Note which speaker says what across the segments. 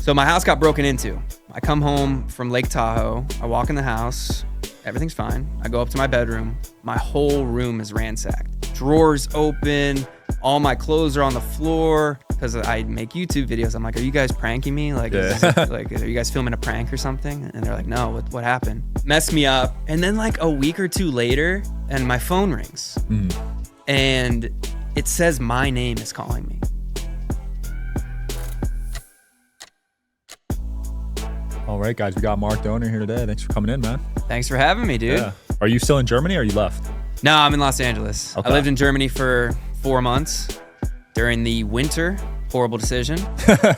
Speaker 1: So my house got broken into. I come home from Lake Tahoe. I walk in the house. Everything's fine. I go up to my bedroom. My whole room is ransacked. Drawers open. All my clothes are on the floor because I make YouTube videos. I'm like, are you guys pranking me? Like,
Speaker 2: yeah.
Speaker 1: are you guys filming a prank or something? And they're like, no, what happened? Messed me up. And then like a week or two later, and my phone rings. And it says my name is calling me.
Speaker 2: All right, guys, we got Mark Dohner here today. Thanks for coming in, man.
Speaker 1: Thanks for having me, dude.
Speaker 2: Yeah. Are you still in Germany or you left?
Speaker 1: No, I'm in Los Angeles.
Speaker 2: Okay.
Speaker 1: I lived in Germany for 4 months during the winter. Horrible decision.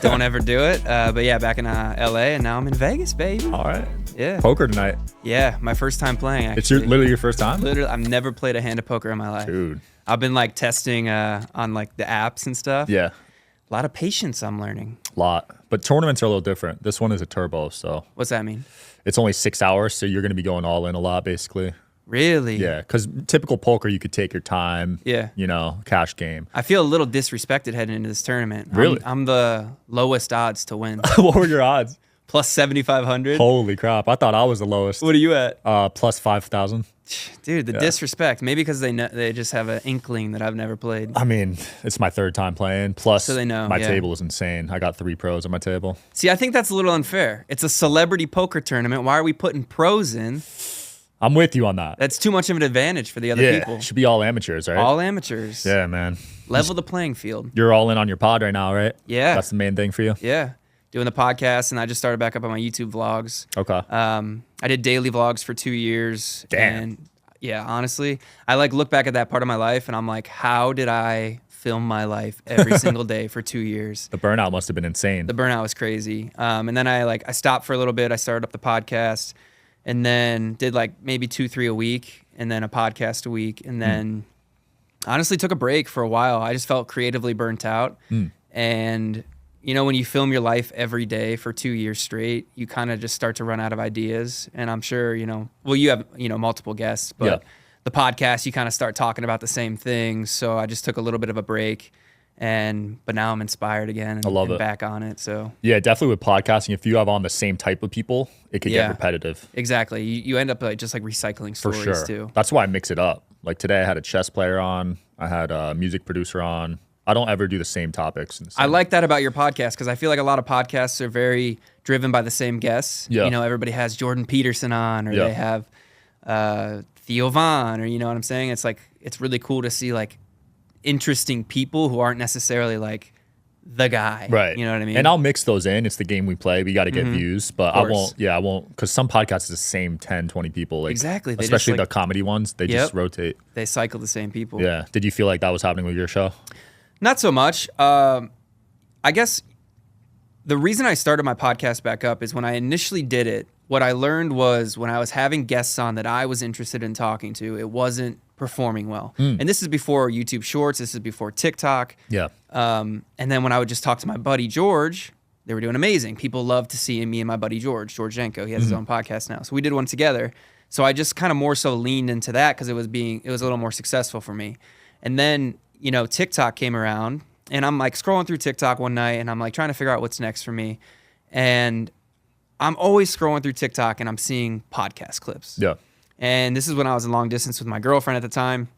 Speaker 1: Don't ever do it. But yeah, back in LA, and now I'm in Vegas, baby.
Speaker 2: All right.
Speaker 1: Yeah.
Speaker 2: Poker tonight.
Speaker 1: Yeah, my first time playing, actually.
Speaker 2: It's literally your first time?
Speaker 1: Literally, I've never played a hand of poker in my life.
Speaker 2: Dude.
Speaker 1: I've been like testing on like the apps and stuff.
Speaker 2: Yeah.
Speaker 1: A lot of patience I'm learning.
Speaker 2: Lot. But tournaments are a little different. This one is a turbo, so.
Speaker 1: What's that mean?
Speaker 2: It's only 6 hours, so you're going to be going all in a lot, basically.
Speaker 1: Really?
Speaker 2: Yeah, because typical poker, you could take your time.
Speaker 1: Yeah.
Speaker 2: You know, cash game.
Speaker 1: I feel a little disrespected heading into this tournament.
Speaker 2: Really?
Speaker 1: I'm the lowest odds to win.
Speaker 2: What were your odds?
Speaker 1: Plus 7,500.
Speaker 2: Holy crap. I thought I was the lowest.
Speaker 1: What are you at?
Speaker 2: Plus 5,000.
Speaker 1: Dude, the disrespect. Maybe because they just have an inkling that I've never played.
Speaker 2: I mean, it's my third time playing. Plus,
Speaker 1: So they know,
Speaker 2: my
Speaker 1: yeah.
Speaker 2: table is insane. I got 3 pros on my table.
Speaker 1: See, I think that's a little unfair. It's a celebrity poker tournament. Why are we putting pros in?
Speaker 2: I'm with you on that.
Speaker 1: That's too much of an advantage for the other
Speaker 2: Yeah,
Speaker 1: people.
Speaker 2: it should be all amateurs, right?
Speaker 1: All amateurs.
Speaker 2: Yeah, man.
Speaker 1: Level the playing field.
Speaker 2: You're all in on your pod right now, right?
Speaker 1: Yeah.
Speaker 2: That's the main thing for you?
Speaker 1: Yeah. Doing the podcast, and I just started back up on my YouTube vlogs.
Speaker 2: Okay.
Speaker 1: I did daily vlogs for 2 years.
Speaker 2: Damn.
Speaker 1: And yeah, honestly, I like look back at that part of my life, and I'm like, how did I film my life every single day for 2 years?
Speaker 2: The burnout must have been insane.
Speaker 1: The burnout was crazy. And then I stopped for a little bit. I started up the podcast, and then did like maybe 2-3 a week, and then a podcast a week, and then honestly took a break for a while. I just felt creatively burnt out. And you know, when you film your life every day for 2 years straight, you kind of just start to run out of ideas. And I'm sure, you know, well, you have, you know, multiple guests, but
Speaker 2: Yeah.
Speaker 1: the podcast, you kind of start talking about the same things. So I just took a little bit of a break, but now I'm inspired again and,
Speaker 2: I love it.
Speaker 1: back on it. So
Speaker 2: Yeah, definitely with podcasting, if you have on the same type of people, it could
Speaker 1: Yeah.
Speaker 2: get repetitive.
Speaker 1: exactly. You end up like just like recycling
Speaker 2: For
Speaker 1: stories
Speaker 2: sure.
Speaker 1: too.
Speaker 2: That's why I mix it up. Like today I had a chess player on. I had a music producer on. I don't ever do the same topics.
Speaker 1: I like that about your podcast because I feel like a lot of podcasts are very driven by the same guests.
Speaker 2: Yeah.
Speaker 1: You know, everybody has Jordan Peterson on, or
Speaker 2: Yeah.
Speaker 1: they have Theo Vaughn, or you know what I'm saying? It's like, it's really cool to see like interesting people who aren't necessarily like the guy.
Speaker 2: Right.
Speaker 1: You know what I mean?
Speaker 2: And I'll mix those in. It's the game we play. We got to get views, but I
Speaker 1: course.
Speaker 2: won't, because some podcasts is the same 10, 20 people. Like,
Speaker 1: Exactly. They just,
Speaker 2: especially
Speaker 1: like-
Speaker 2: the comedy ones, they
Speaker 1: Yep.
Speaker 2: just rotate.
Speaker 1: They cycle the same people.
Speaker 2: Yeah. Did you feel like that was happening with your show?
Speaker 1: Not so much. I guess the reason I started my podcast back up is when I initially did it, what I learned was when I was having guests on that I was interested in talking to, it wasn't performing well. And this is before YouTube Shorts. This is before TikTok.
Speaker 2: Yeah.
Speaker 1: And then when I would just talk to my buddy George, they were doing amazing. People loved to see me and my buddy George Jenko. He has his own podcast now. So we did one together. So I just kind of more so leaned into that because it was a little more successful for me. And then, you know, TikTok came around, and I'm like scrolling through TikTok one night, and I'm like trying to figure out what's next for me. And I'm always scrolling through TikTok, and I'm seeing podcast clips.
Speaker 2: Yeah.
Speaker 1: And this is when I was in long distance with my girlfriend at the time.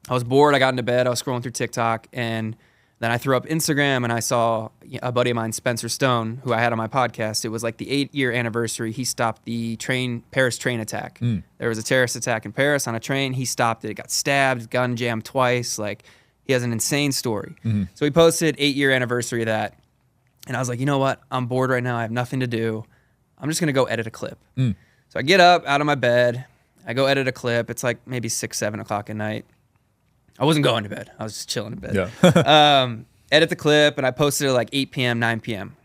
Speaker 1: I was bored. I got into bed. I was scrolling through TikTok, and then I threw up Instagram, and I saw a buddy of mine, Spencer Stone, who I had on my podcast. It was like the 8-year anniversary. He stopped the Paris train attack. There was a terrorist attack in Paris on a train. He stopped it. It got stabbed, gun jammed twice. Like, he has an insane story. So he posted 8-year anniversary of that. And I was like, you know what? I'm bored right now. I have nothing to do. I'm just going to go edit a clip. So I get up out of my bed. I go edit a clip. It's like maybe 6, 7 o'clock at night. I wasn't going to bed. I was just chilling in bed.
Speaker 2: Yeah.
Speaker 1: Edit the clip, and I posted it like 8 p.m., 9 p.m.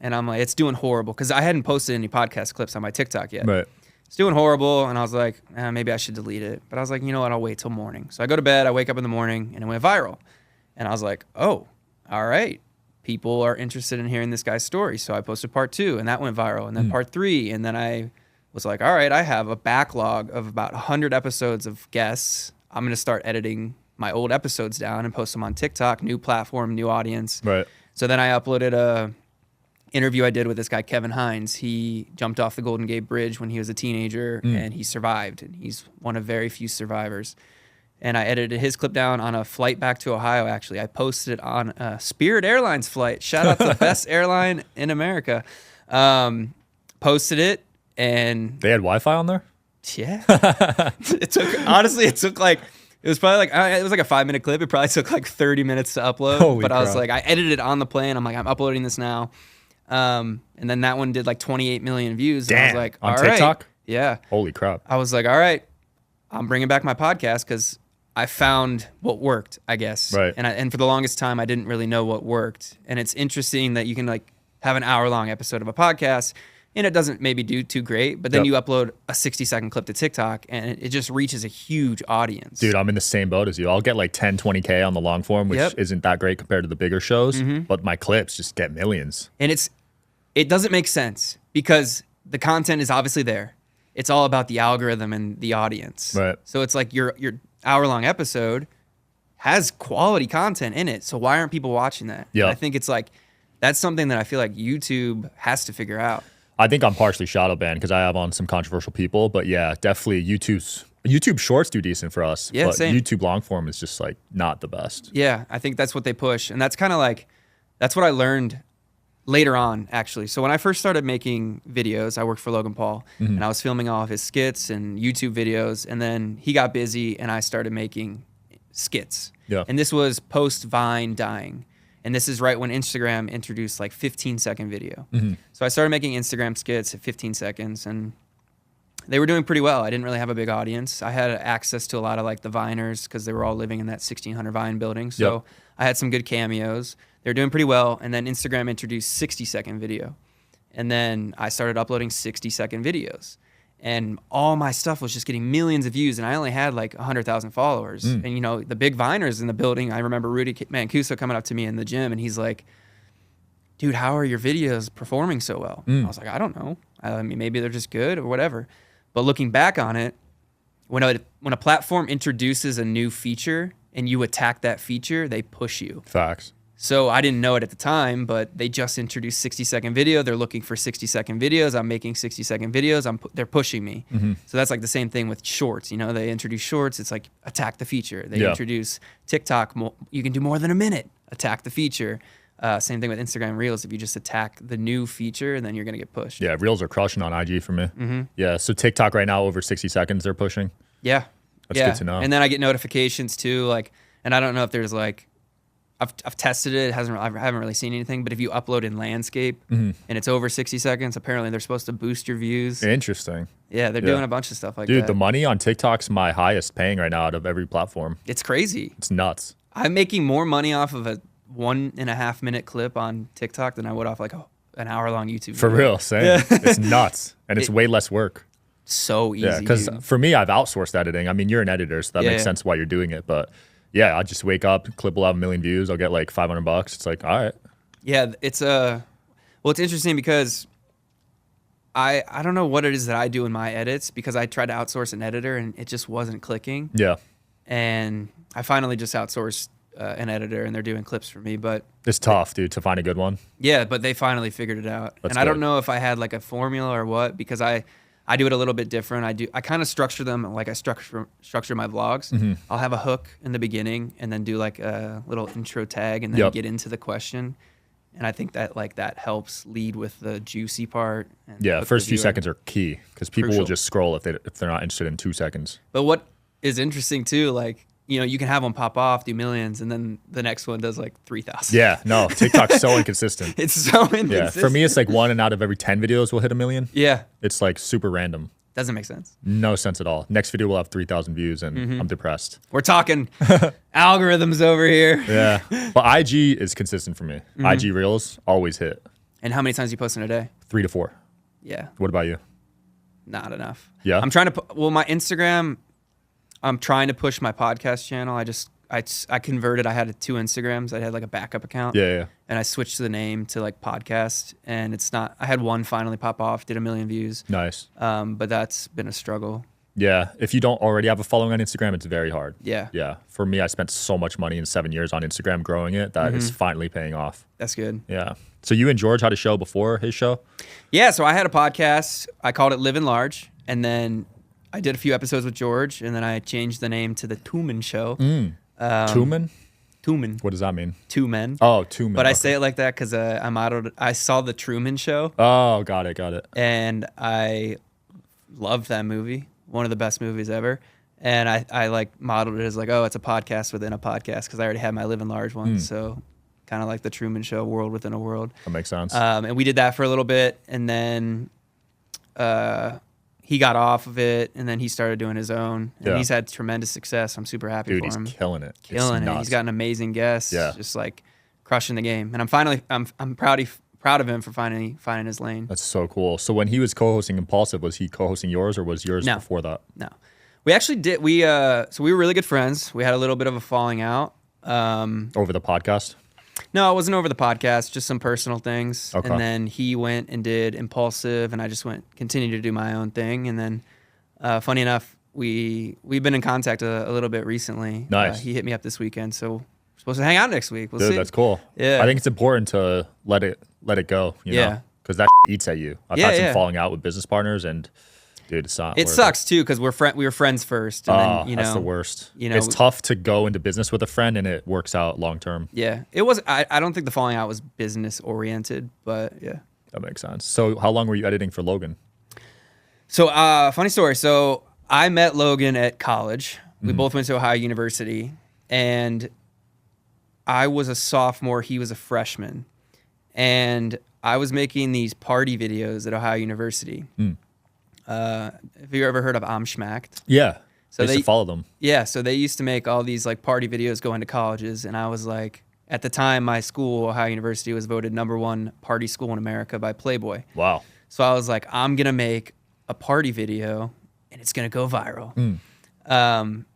Speaker 1: And I'm like, it's doing horrible because I hadn't posted any podcast clips on my TikTok yet.
Speaker 2: Right.
Speaker 1: It's doing horrible, and I was like, maybe I should delete it. But I was like, you know what? I'll wait till morning. So I go to bed. I wake up in the morning, and it went viral. And I was like, oh, all right. People are interested in hearing this guy's story. So I posted part 2, and that went viral. And then part 3, and then I was like, all right, I have a backlog of about 100 episodes of guests. I'm going to start editing my old episodes down and post them on TikTok, new platform, new audience.
Speaker 2: Right.
Speaker 1: So then I uploaded a interview I did with this guy, Kevin Hines. He jumped off the Golden Gate Bridge when he was a teenager, and he survived. And he's one of very few survivors. And I edited his clip down on a flight back to Ohio, actually. I posted it on a Spirit Airlines flight. Shout out to the best airline in America. Posted it, and...
Speaker 2: They had Wi-Fi on there?
Speaker 1: Yeah. It took like... It was probably like, it was like a 5-minute clip. It probably took like 30 minutes to upload.
Speaker 2: Holy
Speaker 1: but I was
Speaker 2: crap.
Speaker 1: like, I edited it on the plane. I'm like, I'm uploading this now. And then that one did like 28 million views.
Speaker 2: Damn.
Speaker 1: And I was like,
Speaker 2: On
Speaker 1: all right.
Speaker 2: TikTok?
Speaker 1: Yeah.
Speaker 2: Holy crap.
Speaker 1: I was like, all right, I'm bringing back my podcast because I found what worked, I guess.
Speaker 2: Right.
Speaker 1: And for the longest time, I didn't really know what worked. And it's interesting that you can like have an hour-long episode of a podcast, and it doesn't maybe do too great, but then you upload a 60-second clip to TikTok, and it just reaches a huge audience.
Speaker 2: Dude, I'm in the same boat as you. I'll get like 10, 20K on the long form, which isn't that great compared to the bigger shows, but my clips just get millions.
Speaker 1: And it doesn't make sense because the content is obviously there. It's all about the algorithm and the audience.
Speaker 2: Right.
Speaker 1: So it's like your hour-long episode has quality content in it, so why aren't people watching that?
Speaker 2: Yeah.
Speaker 1: I think it's like, that's something that I feel like YouTube has to figure out.
Speaker 2: I think I'm partially shadow banned because I have on some controversial people, but yeah, definitely YouTube shorts do decent for us.
Speaker 1: Yeah,
Speaker 2: but
Speaker 1: same.
Speaker 2: YouTube long form is just like not the best.
Speaker 1: Yeah, I think that's what they push. And that's kind of like, that's what I learned later on, actually. So when I first started making videos, I worked for Logan Paul, and I was filming all of his skits and YouTube videos. And then he got busy, and I started making skits.
Speaker 2: Yeah.
Speaker 1: And this was post-Vine dying. And this is right when Instagram introduced like 15-second video. So I started making Instagram skits at 15 seconds, and they were doing pretty well. I didn't really have a big audience. I had access to a lot of like the Viners because they were all living in that 1600 Vine building. So I had some good cameos. They were doing pretty well. And then Instagram introduced 60-second video. And then I started uploading 60-second videos. And all my stuff was just getting millions of views, and I only had like 100,000 followers. And you know, the big Viners in the building, I remember Rudy Mancuso coming up to me in the gym, and he's like, dude, how are your videos performing so well? I was like, I don't know. I mean, maybe they're just good or whatever. But looking back on it, when a platform introduces a new feature and you attack that feature, they push you.
Speaker 2: Facts.
Speaker 1: So I didn't know it at the time, but they just introduced 60-second video. They're looking for 60-second videos. I'm making 60-second videos. They're pushing me. So that's like the same thing with shorts. You know, they introduce shorts. It's like attack the feature. They introduce TikTok. You can do more than a minute. Attack the feature. Same thing with Instagram Reels. If you just attack the new feature, then you're gonna get pushed.
Speaker 2: Yeah, Reels are crushing on IG for me. Yeah, so TikTok right now over 60 seconds they're pushing.
Speaker 1: Yeah,
Speaker 2: That's good to know.
Speaker 1: And then I get notifications too. Like, and I don't know if there's like, I've tested it. I haven't really seen anything. But if you upload in landscape and it's over 60 seconds, apparently they're supposed to boost your views.
Speaker 2: Interesting.
Speaker 1: Yeah, they're doing a bunch of stuff like
Speaker 2: Dude,
Speaker 1: that.
Speaker 2: the money on TikTok's my highest paying right now out of every platform.
Speaker 1: It's crazy.
Speaker 2: It's nuts.
Speaker 1: I'm making more money off of a 1.5 minute clip on TikTok than I would off like an hour-long YouTube video.
Speaker 2: For real, same. It's nuts. And it's way less work.
Speaker 1: So easy.
Speaker 2: Yeah, because for me, I've outsourced editing. I mean, you're an editor, so that makes sense why you're doing it. But yeah, I just wake up, clip will have 1 million views. I'll get like $500. It's like, all right.
Speaker 1: Yeah, it's it's interesting because I don't know what it is that I do in my edits because I tried to outsource an editor and it just wasn't clicking.
Speaker 2: Yeah.
Speaker 1: And I finally just outsourced an editor and they're doing clips for me. But
Speaker 2: It's tough, dude, to find a good one.
Speaker 1: yeah, but they finally figured it out.
Speaker 2: That's
Speaker 1: and I don't
Speaker 2: good.
Speaker 1: know if I had like a formula or what because I do it a little bit different. I kind of structure them like I structure my vlogs. I'll have a hook in the beginning and then do like a little intro tag and then get into the question. And I think that helps lead with the juicy part. And
Speaker 2: Yeah,
Speaker 1: hook
Speaker 2: first
Speaker 1: the
Speaker 2: few
Speaker 1: viewer.
Speaker 2: seconds are key because people will
Speaker 1: Crucial.
Speaker 2: just scroll if they're not interested in 2 seconds.
Speaker 1: But what is interesting too, like, you know, you can have one pop off, do millions, and then the next one does like 3,000.
Speaker 2: Yeah, no, TikTok's so inconsistent.
Speaker 1: It's so inconsistent.
Speaker 2: Yeah, for me, it's like 1 out of every 10 videos will hit 1 million.
Speaker 1: Yeah,
Speaker 2: It's like super random.
Speaker 1: doesn't make sense.
Speaker 2: No sense at all. Next video will have 3,000 views and I'm depressed.
Speaker 1: We're talking algorithms over here.
Speaker 2: Yeah, but IG is consistent for me. IG Reels always hit
Speaker 1: And how many times do you post in a day?
Speaker 2: 3 to 4.
Speaker 1: Yeah,
Speaker 2: What about you?
Speaker 1: not enough.
Speaker 2: Yeah?
Speaker 1: I'm trying to, my Instagram, I'm trying to push my podcast channel. I converted, I had 2 Instagrams. I had like a backup account.
Speaker 2: Yeah.
Speaker 1: And I switched the name to like podcast and it's not, I had one finally pop off, did 1 million views.
Speaker 2: Nice.
Speaker 1: But that's been a struggle.
Speaker 2: Yeah. If you don't already have a following on Instagram, it's very hard.
Speaker 1: Yeah.
Speaker 2: Yeah. For me, I spent so much money in 7 years on Instagram growing it that is finally paying off.
Speaker 1: That's good.
Speaker 2: Yeah. So you and George had a show before his show?
Speaker 1: Yeah. So I had a podcast. I called it Living Large. And then I did a few episodes with George. And then I changed the name to the Two Men Show.
Speaker 2: Two Men?
Speaker 1: Two Men.
Speaker 2: What does that mean?
Speaker 1: Two men.
Speaker 2: Oh, Two Men.
Speaker 1: But I say it like that because I saw the Truman Show.
Speaker 2: Oh, got it.
Speaker 1: And I loved that movie. One of the best movies ever. And I like modeled it as like, oh, it's a podcast within a podcast because I already had my Living Large one. So kind of like the Truman Show, world within a world.
Speaker 2: That makes sense.
Speaker 1: And we did that for a little bit. And then he got off of it. And then he started doing his own. And he's had tremendous success. I'm super happy for him.
Speaker 2: Dude, he's killing it.
Speaker 1: Killing it. He's got an amazing guest.
Speaker 2: Yeah.
Speaker 1: Just like crushing the game. And I'm proud of him for finding his lane.
Speaker 2: That's so cool. So when he was co-hosting Impulsive, was he co-hosting yours or was yours before that?
Speaker 1: No. We actually did. So we were really good friends. We had a little bit of a falling out.
Speaker 2: Over the podcast?
Speaker 1: No, it wasn't over the podcast, just some personal things.
Speaker 2: Okay.
Speaker 1: And then he went and did Impulsive, and I just continued to do my own thing. And then, funny enough, we've been in contact a little bit recently.
Speaker 2: Nice.
Speaker 1: He hit me up this weekend, so we're supposed to hang out next week. We'll
Speaker 2: Dude,
Speaker 1: see.
Speaker 2: that's cool.
Speaker 1: Yeah.
Speaker 2: I think it's important to let it go, you know? Because that eats at you. I've had some falling out with business partners, and dude, it's not.
Speaker 1: It sucks too because we were friends first, and then
Speaker 2: that's the worst.
Speaker 1: You know,
Speaker 2: it's tough to go into business with a friend, and it works out long term.
Speaker 1: Yeah, it was. I don't think the falling out was business oriented, but yeah,
Speaker 2: that makes sense. So, how long were you editing for Logan?
Speaker 1: So, funny story. So, I met Logan at college. We both went to Ohio University, and I was a sophomore. He was a freshman, and I was making these party videos at Ohio University. Have you ever heard of I'm Schmacked?
Speaker 2: Yeah.
Speaker 1: So
Speaker 2: I used to follow them.
Speaker 1: Yeah, so they used to make all these like party videos going to colleges, and I was like, at the time, my school, Ohio University, was voted #1 party school in America by Playboy.
Speaker 2: Wow.
Speaker 1: So I was like, I'm gonna make a party video, and it's gonna go viral.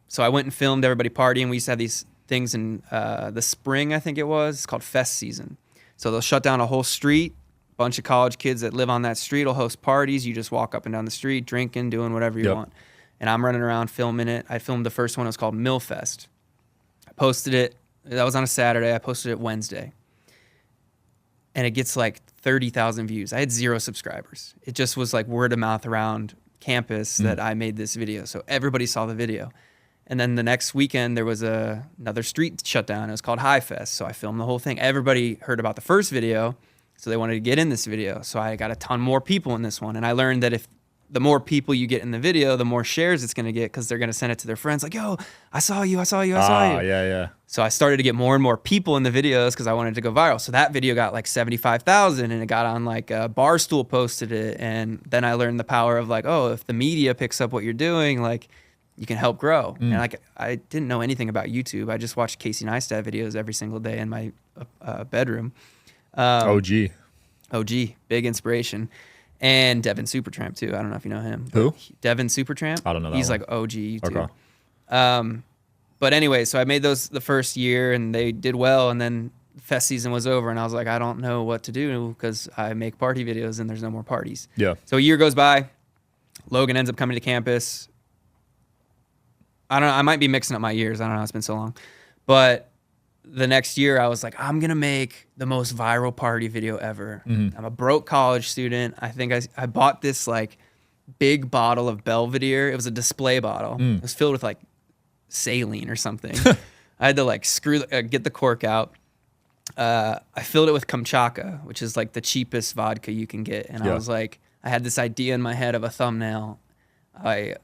Speaker 1: So I went and filmed everybody partying. We used to have these things in the spring, I think it was. It's called Fest Season. So they'll shut down a whole street. Bunch of college kids that live on that street will host parties. You just walk up and down the street, drinking, doing whatever you want. And I'm running around filming it. I filmed the first one. It was called Millfest. I posted it. That was on a Saturday. I posted it Wednesday. And it gets like 30,000 views. I had 0 subscribers. It just was like word of mouth around campus that I made this video. So everybody saw the video. And then the next weekend, there was another street shut down. It was called High Fest. So I filmed the whole thing. Everybody heard about the first video. So they wanted to get in this video. So I got a ton more people in this one. And I learned that if the more people you get in the video, the more shares it's going to get because they're going to send it to their friends like, yo, I saw you.
Speaker 2: Yeah.
Speaker 1: So I started to get more and more people in the videos because I wanted to go viral. So that video got like 75,000 and it got on like Barstool posted it. And then I learned the power of like, oh, if the media picks up what you're doing, like you can help grow. And like I didn't know anything about YouTube. I just watched Casey Neistat videos every single day in my bedroom.
Speaker 2: OG,
Speaker 1: big inspiration. And Devin Supertramp too. I don't know if you know him.
Speaker 2: Who?
Speaker 1: Devin Supertramp.
Speaker 2: I don't know that
Speaker 1: He's
Speaker 2: one.
Speaker 1: like OG YouTube.
Speaker 2: Okay.
Speaker 1: But anyway, so I made those the first year and they did well. And then fest season was over and I was like, I don't know what to do because I make party videos and there's no more parties.
Speaker 2: Yeah.
Speaker 1: So a year goes by. Logan ends up coming to campus. I don't know. I might be mixing up my years. I don't know. It's been so long. But the next year I was like, I'm going to make the most viral party video ever. I'm a broke college student. I think I bought this like big bottle of Belvedere. It was a display bottle. It was filled with like saline or something. I had to like get the cork out. I filled it with Kamchatka, which is like the cheapest vodka you can get. And I was like, I had this idea in my head of a thumbnail. There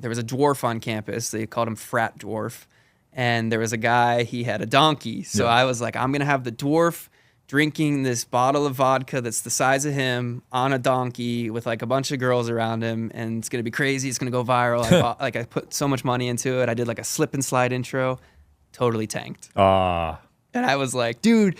Speaker 1: was a dwarf on campus. They called him Frat Dwarf. And there was a guy, he had a donkey. So I was like, I'm going to have the dwarf drinking this bottle of vodka that's the size of him on a donkey with like a bunch of girls around him. And it's going to be crazy. It's going to go viral. I put so much money into it. I did like a slip and slide intro. Totally tanked. And I was like, dude,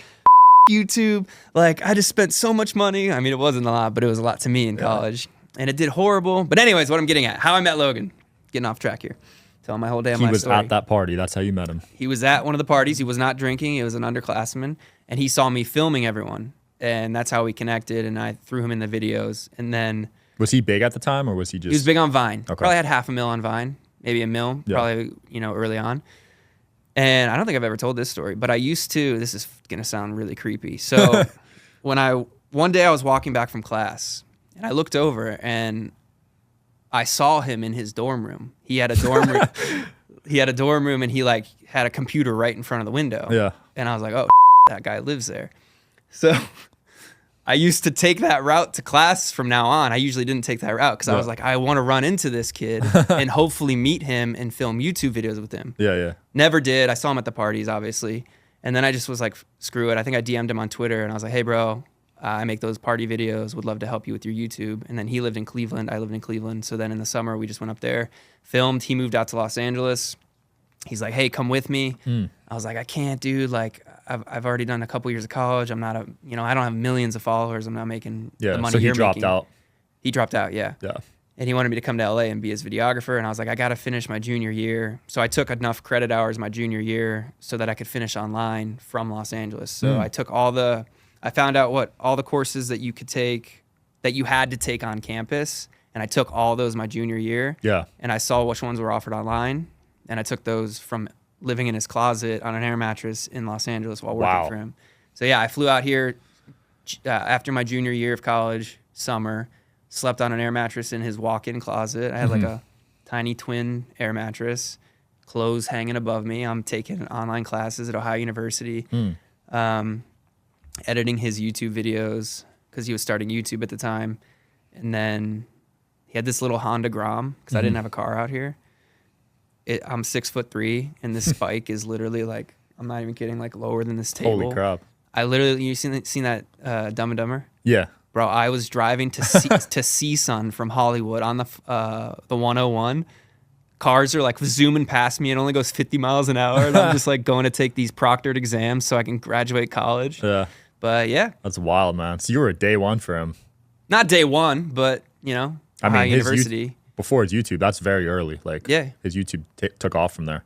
Speaker 1: YouTube. Like, I just spent so much money. I mean, it wasn't a lot, but it was a lot to me in college. And it did horrible. But anyways, what I'm getting at, how I met Logan. Getting off track here. Telling my whole damn life story.
Speaker 2: He was at that party. That's how you met him.
Speaker 1: He was at one of the parties. He was not drinking. He was an underclassman. And he saw me filming everyone. And that's how we connected. And I threw him in the videos. And then
Speaker 2: Was he big at the time, or was he just?
Speaker 1: He was big on Vine.
Speaker 2: Okay.
Speaker 1: Probably had 500,000 on Vine, maybe $1 million, probably, early on. And I don't think I've ever told this story, but I used to, this is going to sound really creepy. So one day I was walking back from class and I looked over and I saw him in his dorm room. He had a dorm room. He had a dorm room and he like had a computer right in front of the window.
Speaker 2: Yeah.
Speaker 1: And I was like, oh, that guy lives there. So I used to take that route to class from now on. I usually didn't take that route because I was like, I want to run into this kid and hopefully meet him and film YouTube videos with him.
Speaker 2: Yeah.
Speaker 1: Never did. I saw him at the parties, obviously. And then I just was like, screw it. I think I DM'd him on Twitter and I was like, hey, bro, I make those party videos. Would love to help you with your YouTube. And then he lived in Cleveland. I lived in Cleveland. So then in the summer, we just went up there, filmed. He moved out to Los Angeles. He's like, hey, come with me. I was like, I can't, dude. Like, I've already done a couple years of college. I'm not I don't have millions of followers. I'm not making the money
Speaker 2: so he
Speaker 1: you're
Speaker 2: dropped
Speaker 1: making.
Speaker 2: out.
Speaker 1: He dropped out, yeah.
Speaker 2: Yeah.
Speaker 1: And he wanted me to come to LA and be his videographer. And I was like, I got to finish my junior year. So I took enough credit hours my junior year so that I could finish online from Los Angeles. So I took I found out what all the courses that you could take, that you had to take on campus. And I took all those my junior year.
Speaker 2: Yeah.
Speaker 1: And I saw which ones were offered online. And I took those from living in his closet on an air mattress in Los Angeles while working for him. So yeah, I flew out here after my junior year of college, summer, slept on an air mattress in his walk-in closet. I had like a tiny twin air mattress, clothes hanging above me. I'm taking online classes at Ohio University, editing his YouTube videos because he was starting YouTube at the time. And then he had this little Honda Grom because I didn't have a car out here. I'm 6'3", and this spike is literally like, I'm not even kidding, like lower than this table.
Speaker 2: Holy crap.
Speaker 1: I literally, you seen that Dumb and Dumber?
Speaker 2: Yeah.
Speaker 1: Bro, I was driving to CSUN from Hollywood on the 101. Cars are like zooming past me. It only goes 50 miles an hour. And I'm just like going to take these proctored exams so I can graduate college.
Speaker 2: Yeah.
Speaker 1: But yeah.
Speaker 2: That's wild, man. So you were a day one for him.
Speaker 1: Not day one, but Ohio University.
Speaker 2: Before his YouTube, that's very early. Like, his YouTube took off from there.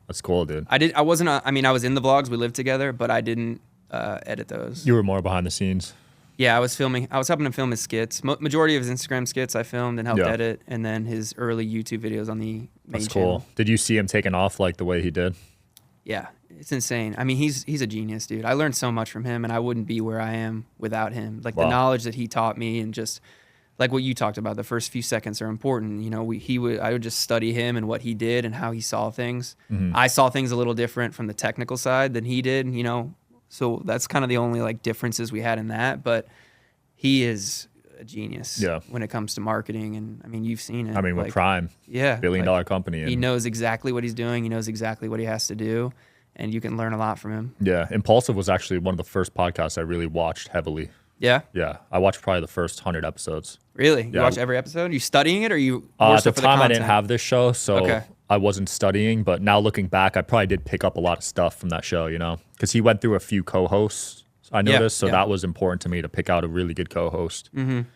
Speaker 2: That's cool, dude.
Speaker 1: I was in the vlogs. We lived together, but I didn't edit those.
Speaker 2: You were more behind the scenes.
Speaker 1: Yeah, I was helping him film his skits. Majority of his Instagram skits I filmed and helped edit, and then his early YouTube videos on the main channel.
Speaker 2: Cool. Did you see him taking off like the way he did?
Speaker 1: Yeah, it's insane. I mean, he's a genius, dude. I learned so much from him, and I wouldn't be where I am without him. Like the knowledge that he taught me, and just like what you talked about, the first few seconds are important. I would just study him and what he did and how he saw things. I saw things a little different from the technical side than he did, So that's kind of the only like differences we had in that. But he is a genius when it comes to marketing. And I mean, you've seen it.
Speaker 2: I mean, with Prime, billion-dollar company.
Speaker 1: He knows exactly what he's doing. He knows exactly what he has to do. And you can learn a lot from him.
Speaker 2: Yeah. Impulsive was actually one of the first podcasts I really watched heavily.
Speaker 1: Yeah?
Speaker 2: Yeah. I watched probably the first 100 episodes.
Speaker 1: Really? You watch every episode? Are you studying it, or are you
Speaker 2: at the time I didn't have this show, so I wasn't studying. But now looking back, I probably did pick up a lot of stuff from that show, because he went through a few co-hosts, I noticed. So that was important to me to pick out a really good co-host. And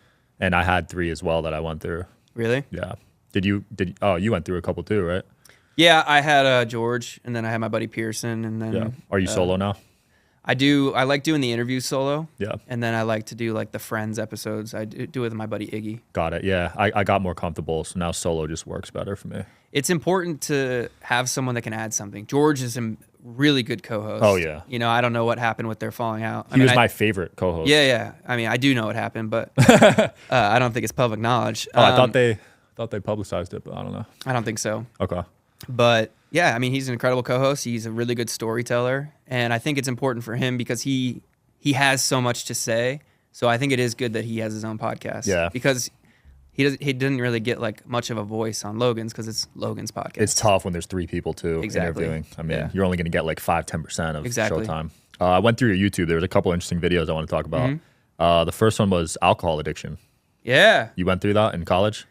Speaker 2: I had 3 as well that I went through.
Speaker 1: Really?
Speaker 2: Yeah. You went through a couple too, right?
Speaker 1: Yeah, I had George, and then I had my buddy Pearson, and then
Speaker 2: Are you solo now?
Speaker 1: I like doing the interviews solo.
Speaker 2: Yeah.
Speaker 1: And then I like to do like the Friends episodes. I do it with my buddy Iggy.
Speaker 2: Got it. Yeah. I got more comfortable, so now solo just works better for me.
Speaker 1: It's important to have someone that can add something. George is a really good co-host.
Speaker 2: Oh, yeah.
Speaker 1: I don't know what happened with their falling out.
Speaker 2: He was my favorite co-host.
Speaker 1: Yeah. I mean, I do know what happened, but I don't think it's public knowledge.
Speaker 2: I thought they publicized it, but I don't know.
Speaker 1: I don't think so.
Speaker 2: Okay.
Speaker 1: But yeah, I mean, he's an incredible co-host. He's a really good storyteller, and I think it's important for him because he has so much to say. So I think it is good that he has his own podcast.
Speaker 2: Yeah.
Speaker 1: Because he didn't really get like much of a voice on Logan's because it's Logan's podcast.
Speaker 2: It's tough when there's 3 people too interviewing. I mean, you're only going to get like 5-10% of showtime. I went through your YouTube. There was a couple interesting videos I want to talk about. The first one was alcohol addiction.
Speaker 1: Yeah.
Speaker 2: You went through that in college?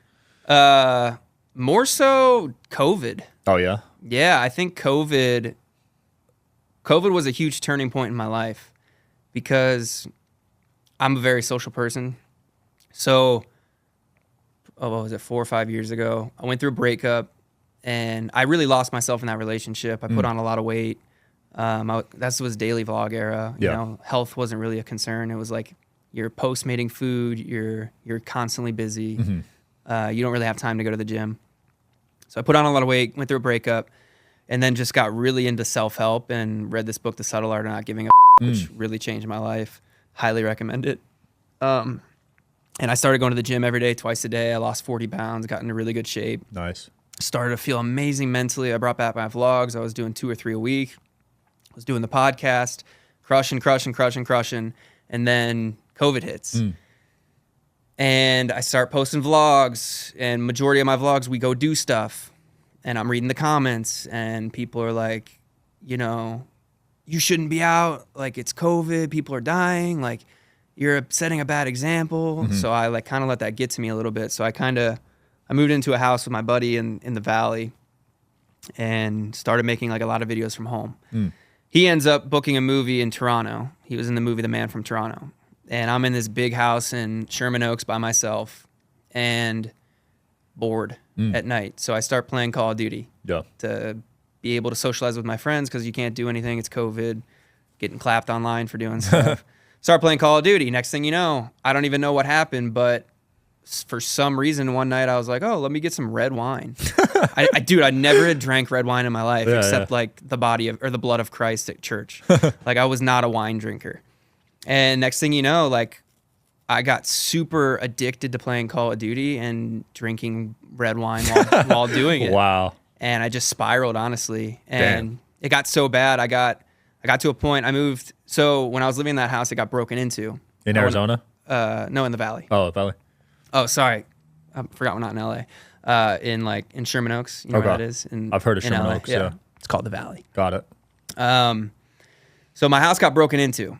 Speaker 1: More so COVID.
Speaker 2: Oh, yeah?
Speaker 1: Yeah, I think COVID was a huge turning point in my life because I'm a very social person. So, what was it, 4 or 5 years ago, I went through a breakup and I really lost myself in that relationship. I put on a lot of weight. That was daily vlog era. You know, health wasn't really a concern. It was like You're postmating food. You're constantly busy. Mm-hmm. You don't really have time to go to the gym. So I put on a lot of weight, went through a breakup, and then just got really into self-help and read this book, The Subtle Art of Not Giving a which really changed my life. Highly recommend it. And I started going to the gym every day, twice a day. I lost 40 pounds, got into really good shape.
Speaker 2: Nice.
Speaker 1: Started to feel amazing mentally. I brought back my vlogs. I was doing 2 or 3 a week. I was doing the podcast, crushing. And then COVID hits. And I start posting vlogs, and majority of my vlogs, we go do stuff. And I'm reading the comments, and people are like, you know, you shouldn't be out. Like, it's COVID. People are dying. Like, you're setting a bad example. Mm-hmm. So I like kind of let that get to me a little bit. So I moved into a house with my buddy in the Valley and started making like a lot of videos from home. He ends up booking a movie in Toronto. He was in the movie The Man from Toronto. And I'm in this big house in Sherman Oaks by myself and bored at night. So I start playing Call of Duty to be able to socialize with my friends because you can't do anything. It's COVID. Getting clapped online for doing stuff. Start playing Call of Duty. Next thing you know, I don't even know what happened, but for some reason one night I was like, oh, let me get some red wine. I never had drank red wine in my life except like the blood of Christ at church. Like I was not a wine drinker. And next thing you know, like I got super addicted to playing Call of Duty and drinking red wine while doing it.
Speaker 2: Wow.
Speaker 1: And I just spiraled, honestly. And it got so bad. I got to a point, I moved. So when I was living in that house, it got broken into.
Speaker 2: In Arizona?
Speaker 1: No, in the Valley.
Speaker 2: Oh, Valley.
Speaker 1: Oh, sorry. I forgot we're not in LA. In Sherman Oaks. You know where that is?
Speaker 2: I've heard of Sherman
Speaker 1: LA.
Speaker 2: Oaks, yeah.
Speaker 1: It's called the Valley.
Speaker 2: Got it.
Speaker 1: So my house got broken into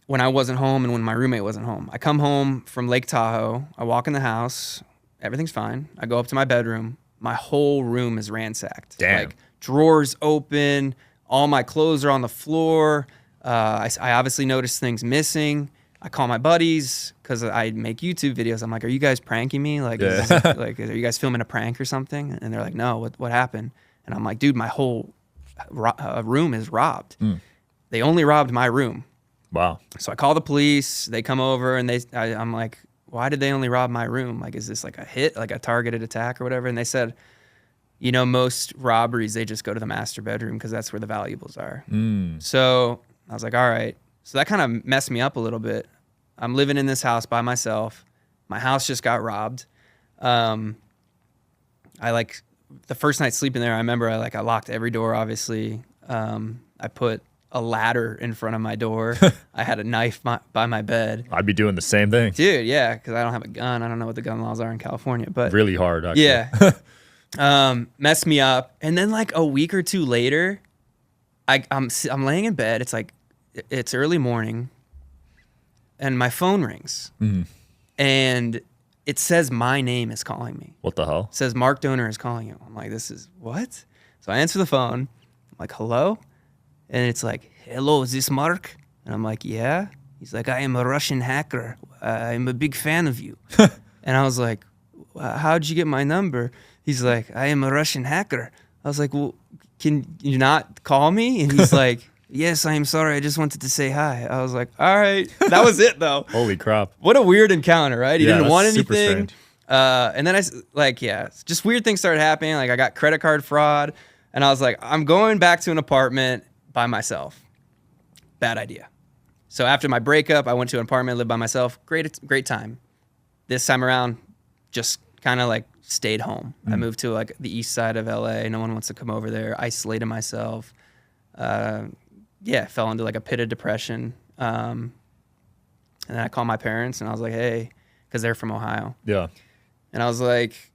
Speaker 1: when I wasn't home and when my roommate wasn't home. I come home from Lake Tahoe. I walk in the house. Everything's fine. I go up to my bedroom. My whole room is ransacked.
Speaker 2: Damn.
Speaker 1: Like drawers open. All my clothes are on the floor. I obviously noticed things missing. I call my buddies because I make YouTube videos. I'm like, are you guys pranking me? Like, are you guys filming a prank or something? And they're like, no, what happened? And I'm like, dude, my whole room is robbed. They only robbed my room.
Speaker 2: Wow.
Speaker 1: So I call the police. They come over and I'm like, why did they only rob my room? Like, is this like a hit, like a targeted attack or whatever? And they said, you know, most robberies, they just go to the master bedroom because that's where the valuables are. So I was like, all right. So that kind of messed me up a little bit. I'm living in this house by myself. My house just got robbed. The first night sleeping there, I remember I locked every door, obviously. I put a ladder in front of my door. I had a knife by my bed.
Speaker 2: I'd be doing the same thing.
Speaker 1: Dude, yeah, because I don't have a gun. I don't know what the gun laws are in California. But
Speaker 2: really hard, actually.
Speaker 1: Yeah. Messed me up. And then like a week or two later, I'm laying in bed. It's early morning, and my phone rings, and it says my name is calling me.
Speaker 2: What the hell?
Speaker 1: It says Mark Dohner is calling you. I'm like, this is what? So I answer the phone. I'm like, hello, and it's like, hello, is this Mark? And I'm like, yeah. He's like, I am a Russian hacker. I'm a big fan of you. And I was like, how'd you get my number? He's like, I am a Russian hacker. I was like, well, can you not call me? And he's like, yes, I am sorry. I just wanted to say hi. I was like, all right. That was it, though.
Speaker 2: Holy crap.
Speaker 1: What a weird encounter, right? He didn't want anything.
Speaker 2: Super strange.
Speaker 1: And then just weird things started happening. Like I got credit card fraud, and I was like, I'm going back to an apartment by myself. Bad idea. So after my breakup, I went to an apartment, lived by myself. Great time. This time around, just kind of like stayed home. I moved to like the east side of LA. No one wants to come over there. Isolated myself. Fell into like a pit of depression. And then I called my parents and I was like, hey, because they're from Ohio.
Speaker 2: Yeah.
Speaker 1: And I was like,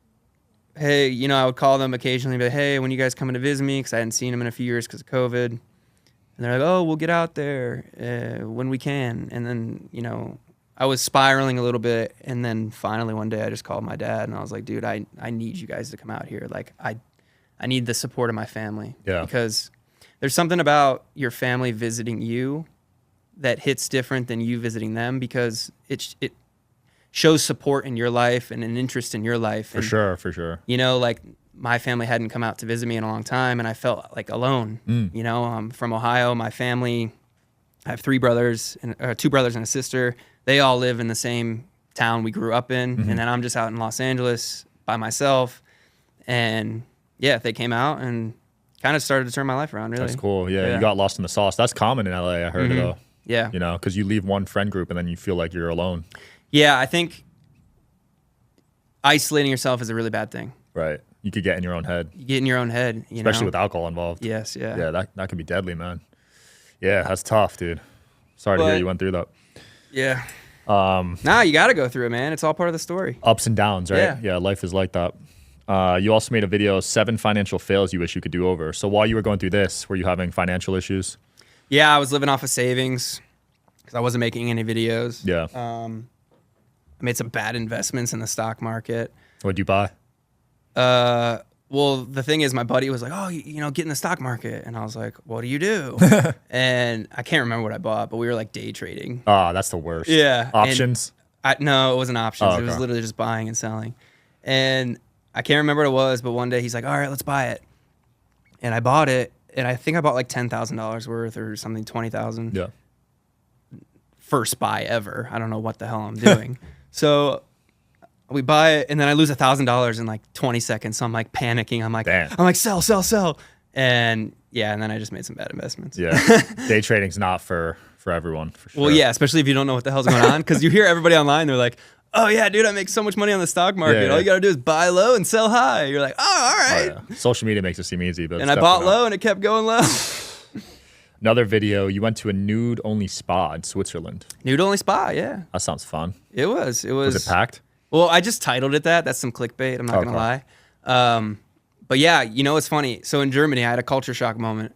Speaker 1: hey, you know, I would call them occasionally, but hey, when you guys coming to visit me? Because I hadn't seen them in a few years because of COVID. And they're like, oh, we'll get out there when we can. And then, you know, I was spiraling a little bit. And then finally one day I just called my dad and I was like, dude, I need you guys to come out here. Like, I need the support of my family.
Speaker 2: Yeah.
Speaker 1: Because there's something about your family visiting you that hits different than you visiting them because it shows support in your life and an interest in your life.
Speaker 2: For sure.
Speaker 1: You know, like my family hadn't come out to visit me in a long time and I felt like alone. You know, I'm from Ohio. My family, I have 3 brothers and 2 brothers and a sister. they all live in the same town we grew up in, and then I'm just out in Los Angeles by myself. And yeah, they came out and kind of started to turn my life around, really.
Speaker 2: That's cool. Yeah, you got lost in the sauce. That's common in LA, I heard, though.
Speaker 1: Yeah.
Speaker 2: You know, because you leave one friend group and then you feel like you're alone.
Speaker 1: Yeah, I think isolating yourself is a really bad thing.
Speaker 2: Right. You could get in your own head.
Speaker 1: You get in your own head,
Speaker 2: especially with alcohol involved.
Speaker 1: Yes, yeah.
Speaker 2: Yeah, that could be deadly, man. Yeah, that's tough, dude. Sorry to hear you went through that.
Speaker 1: Yeah. Nah, you got to go through it, man. It's all part of the story.
Speaker 2: Ups and downs, right? Yeah, life is like that. You also made a video, 7 financial fails you wish you could do over. So while you were going through this, were you having financial issues?
Speaker 1: Yeah, I was living off of savings because I wasn't making any videos.
Speaker 2: Yeah.
Speaker 1: I made some bad investments in the stock market.
Speaker 2: What'd you buy?
Speaker 1: Well, the thing is, my buddy was like, "Oh, get in the stock market," and I was like, "What do you do?" And I can't remember what I bought, but we were like day trading.
Speaker 2: Oh, that's the worst.
Speaker 1: Yeah.
Speaker 2: Options?
Speaker 1: No, it wasn't options.
Speaker 2: Oh, okay.
Speaker 1: It was literally just buying and selling. And I can't remember what it was, but one day he's like, "All right, let's buy it," and I bought it, and I think I bought like $10,000 worth or something, 20,000.
Speaker 2: Yeah.
Speaker 1: First buy ever. I don't know what the hell I'm doing. So we buy it, and then I lose $1,000 in like 20 seconds. So I'm like panicking. I'm like,
Speaker 2: damn.
Speaker 1: Sell. And yeah, and then I just made some bad investments.
Speaker 2: Yeah. Day trading's not for everyone, for sure.
Speaker 1: Well, yeah, especially if you don't know what the hell's going on. Because you hear everybody online, they're like, "Oh yeah, dude, I make so much money on the stock market.
Speaker 2: Yeah.
Speaker 1: All you gotta do is buy low and sell high." You're like, "Oh, all right."
Speaker 2: Oh, yeah. Social media makes it seem easy, but
Speaker 1: and I bought low and it kept going low.
Speaker 2: Another video, you went to a nude-only spa in Switzerland.
Speaker 1: Nude-only spa, yeah.
Speaker 2: That sounds fun.
Speaker 1: It was.
Speaker 2: Was it packed?
Speaker 1: Well, I just titled it that. That's some clickbait. I'm not going to lie. But yeah, it's funny. So in Germany, I had a culture shock moment.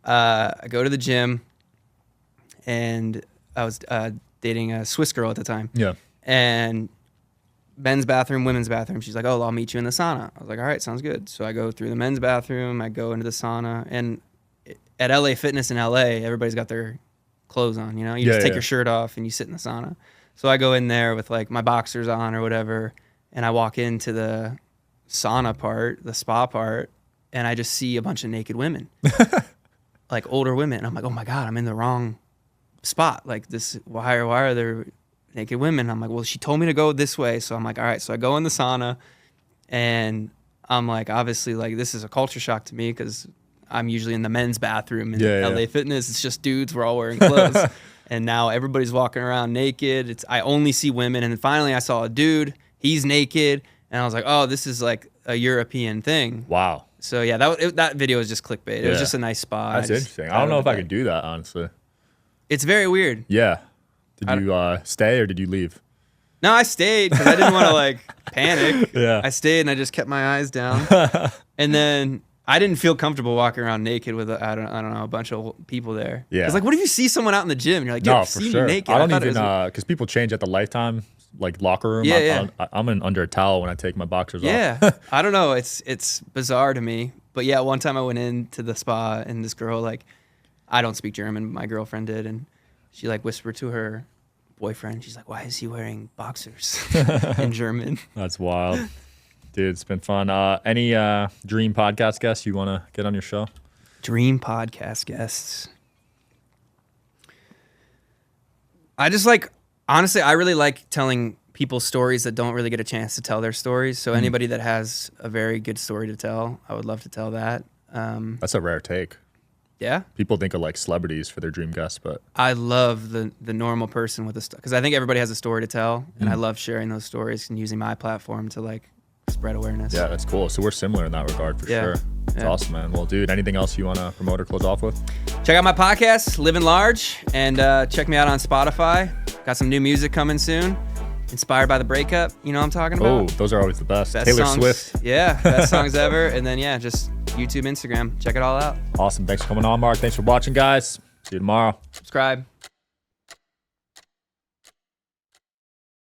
Speaker 1: I go to the gym, and I was dating a Swiss girl at the time.
Speaker 2: Yeah.
Speaker 1: And men's bathroom, women's bathroom. She's like, "Oh, I'll meet you in the sauna." I was like, "All right, sounds good." So I go through the men's bathroom. I go into the sauna. And at LA Fitness in LA, everybody's got their clothes on. You just take your shirt off and you sit in the sauna. So I go in there with like my boxers on or whatever, and I walk into the sauna part, the spa part, and I just see a bunch of naked women, like older women. And I'm like, "Oh my God, I'm in the wrong spot. Like this, why are there naked women?" I'm like, "Well, she told me to go this way." So I'm like, "All right." So I go in the sauna, and I'm like, obviously, like this is a culture shock to me because I'm usually in the men's bathroom in LA Fitness. It's just dudes. We're all wearing clothes. And now everybody's walking around naked. I only see women. And then finally I saw a dude. He's naked. And I was like, "Oh, this is like a European thing."
Speaker 2: Wow.
Speaker 1: So yeah, that video was just clickbait. It was just a nice spot.
Speaker 2: That's interesting. I don't know if I could do that, honestly.
Speaker 1: It's very weird.
Speaker 2: Yeah. Did you stay or did you leave?
Speaker 1: No, I stayed because I didn't want to like panic.
Speaker 2: Yeah.
Speaker 1: I stayed and I just kept my eyes down. And then I didn't feel comfortable walking around naked with I don't know, a bunch of people there.
Speaker 2: Yeah.
Speaker 1: It's like, what if you see someone out in the gym and you're like, "Dude,
Speaker 2: no,
Speaker 1: you
Speaker 2: for
Speaker 1: see
Speaker 2: sure.
Speaker 1: me naked?"
Speaker 2: I don't even because people change at the Lifetime like locker room.
Speaker 1: Yeah,
Speaker 2: I'm in under a towel when I take my boxers off.
Speaker 1: Yeah. I don't know. It's bizarre to me. But yeah, one time I went into the spa and this girl, like, I don't speak German, but my girlfriend did, and she like whispered to her boyfriend. She's like, "Why is he wearing boxers?" in German.
Speaker 2: That's wild. Dude, it's been fun. Any dream podcast guests you want to get on your show?
Speaker 1: Dream podcast guests. I just like, honestly, I really like telling people stories that don't really get a chance to tell their stories. So anybody that has a very good story to tell, I would love to tell that.
Speaker 2: That's a rare take.
Speaker 1: Yeah.
Speaker 2: People think of like celebrities for their dream guests, but
Speaker 1: I love the normal person with a story because I think everybody has a story to tell, and I love sharing those stories and using my platform to like spread awareness.
Speaker 2: Yeah, that's cool. So we're similar in that regard for sure. It's awesome, man. Well, dude, anything else you want to promote or close off with?
Speaker 1: Check out my podcast, Living Large, and check me out on Spotify. Got some new music coming soon. Inspired by the Breakup. You know what I'm talking about?
Speaker 2: Oh, those are always the best.
Speaker 1: Best
Speaker 2: Taylor
Speaker 1: songs,
Speaker 2: Swift.
Speaker 1: Yeah, best songs ever. And then, yeah, just YouTube, Instagram. Check it all out.
Speaker 2: Awesome. Thanks for coming on, Mark. Thanks for watching, guys. See you tomorrow.
Speaker 1: Subscribe.